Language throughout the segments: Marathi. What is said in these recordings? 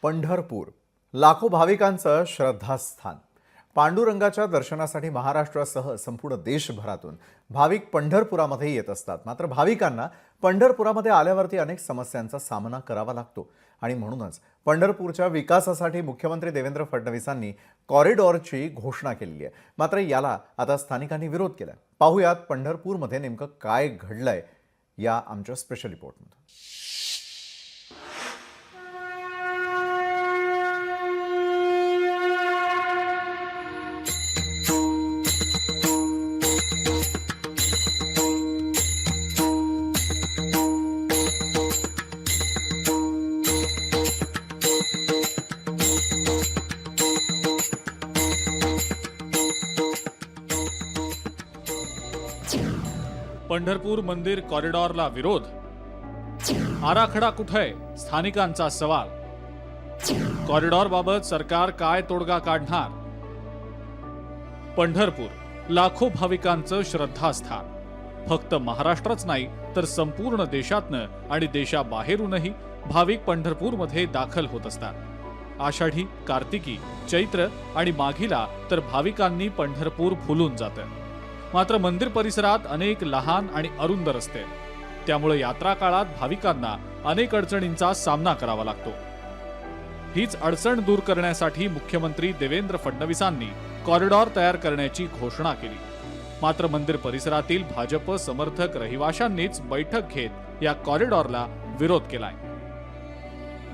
पंढरपूर लाखो भाविकांचं श्रद्धास्थान। पांडुरंगाच्या दर्शनासाठी महाराष्ट्रासह संपूर्ण देशभरातून भाविक पंढरपुरामध्ये येत असतात। मात्र भाविकांना पंढरपुरामध्ये आल्यावरती अनेक समस्यांचा सामना करावा लागतो आणि म्हणूनच पंढरपूरच्या विकासासाठी मुख्यमंत्री देवेंद्र फडणवीसांनी कॉरिडॉरची घोषणा केली आहे। मात्र याला आता स्थानिकांनी विरोध केलाय। पाहूयात पंढरपूरमध्ये नेमकं काय घडलंय या आमच्या स्पेशल रिपोर्टमध्ये। पंढरपूर मंदिर कॉरिडॉरला विरोध, आराखडा कुठे? स्थानिकांचा सवाल। कॉरिडॉरबाबत सरकार काय तोडगा काढणार? पंढरपूर लाखो भाविकांचं श्रद्धास्थान। फक्त महाराष्ट्रच नाही तर संपूर्ण देशातनं आणि देशाबाहेरूनही भाविक पंढरपूरमध्ये दाखल होत असतात। आषाढी, कार्तिकी, चैत्र आणि माघीला तर भाविकांनी पंढरपूर फुलून जातं। मात्र मंदिर परिसरात अनेक लहान आणि अरुंद रस्ते, त्यामुळे यात्रा काळात भाविकांना अनेक अडचणींचा सामना करावा लागतो। हीच अडचण दूर करण्यासाठी मुख्यमंत्री देवेंद्र फडणवीसांनी कॉरिडॉर तयार करण्याची घोषणा केली। मात्र मंदिर परिसरातील भाजप समर्थक रहिवाशांनीच बैठक घेत या कॉरिडॉरला विरोध केलाय।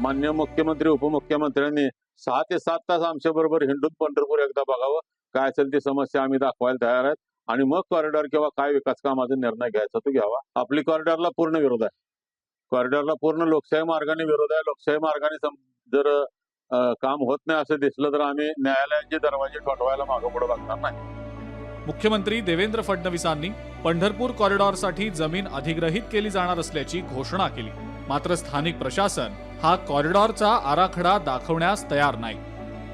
माननीय मुख्यमंत्री उपमुख्यमंत्र्यांनी 6 ते 7 तास आमच्या बरोबर हिंडून पंढरपूर एकदा बघावं, काय असेल ती समस्या आम्ही दाखवायला तयार आहेत आणि मग कॉरिडॉर किंवा काय विकास कामाचा निर्णय घ्यायचा तो घ्यावा। आपली कॉरिडॉरला पूर्ण विरोध आहे। कॉरिडॉरला पूर्ण लोकशाही मार्गाने विरोध आहे। लोकशाही मार्गाने जर काम होत नाही असं दिसलं तर आम्ही न्यायालयाचे दरवाजे ठोठवायला मागोपुढे बघणार नाही। मुख्यमंत्री देवेंद्र फडणवीसांनी पंढरपूर कॉरिडॉरसाठी जमीन अधिग्रहित केली जाणार असल्याची घोषणा केली। मात्र स्थानिक प्रशासन हा कॉरिडॉरचा आराखडा दाखवण्यास तयार नाही।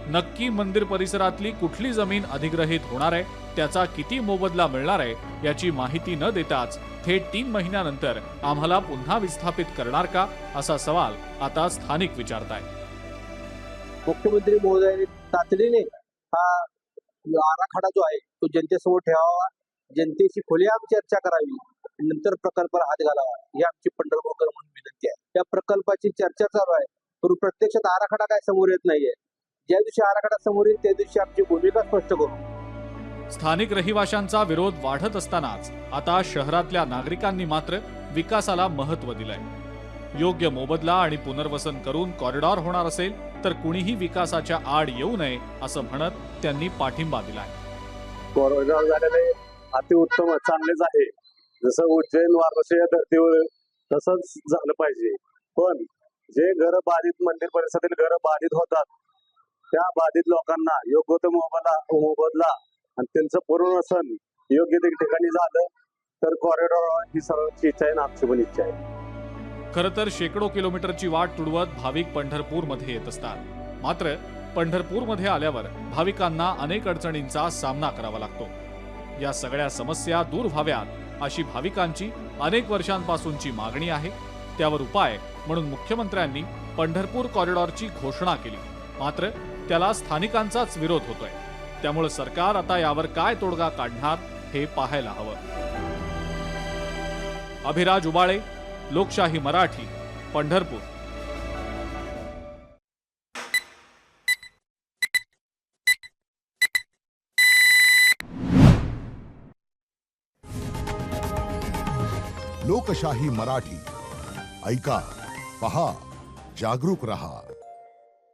नक्की मंदिर परिसरातली कुठली जमीन अधिग्रहित होणार आहे, त्याचा किती मोबदला मिळणार आहे याची माहिती न देताच थेट 3 महिन्यानंतर आम्हाला पुन्हा विस्थापित करणार का, असा सवाल आता स्थानिक विचारतायत। मुख्यमंत्री महोदयांनी तातडीने हा आराखडा जो आहे तो जनतेसमोर ठेवावा, जनतेशी खुलेआम चर्चा करावी, नंतर प्रकल्पाला हात घालावा, ही आमची पंढरपूरकर म्हणून विनंती आहे। या प्रकल्पाची चर्चा चालू आहे, पण प्रत्यक्षात आराखडा काय समोर येत नाहीये। ज्या दिवशी आराखडा समोर येईल त्या दिवशी आमची भूमिका स्पष्ट करू। स्थानिक रहिवाशांचा विरोध वाढत असतानाच आता शहरातल्या नागरिकांनी मात्र विकासाला महत्त्व दिलंय। योग्य मोबदला आणि पुनर्वसन करून कॉरिडॉर होणार असेल तर कुणीही विकासाच्या आड येऊ नये असं म्हणत त्यांनी पाठिंबा दिलाय। कॉरिडॉर झालेले अतिउत्तम, चांगलेच आहे। जसं उज्जैन वाराणसी या धर्तीवर तसंच झालं पाहिजे। पण जे घर बाधित, मंदिर परिसरातील घर बाधित होतात त्या बाधित लोकांना योग्य तो मोबदला आणि त्यांचं पुनर्वसन योग्य त्या ठिकाणी झालं तर कॉरिडॉर ही सर्वांची इच्छा आहे, आमची पण इच्छा आहे। खरं तर शेकडो किलोमीटरची वाट तुडवत भाविक पंढरपूरमध्ये येत असतात। मात्र पंढरपूरमध्ये आल्यावर भाविकांना अनेक अडचणींचा सामना करावा लागतो। या सगळ्या समस्या दूर व्हाव्यात अशी भाविकांची अनेक वर्षांपासूनची मागणी आहे। त्यावर उपाय म्हणून मुख्यमंत्र्यांनी पंढरपूर कॉरिडॉरची घोषणा केली। मात्र त्याला स्थानिकांचाच विरोध होतोय। त्यामुळे सरकार आता यावर काय तोडगा काढणार हे पाहायला हवं। अभिराज उबाळे, लोकशाही मराठी, पंढरपूर। लोकशाही मराठी, ऐका, पहा, जागरूक रहा।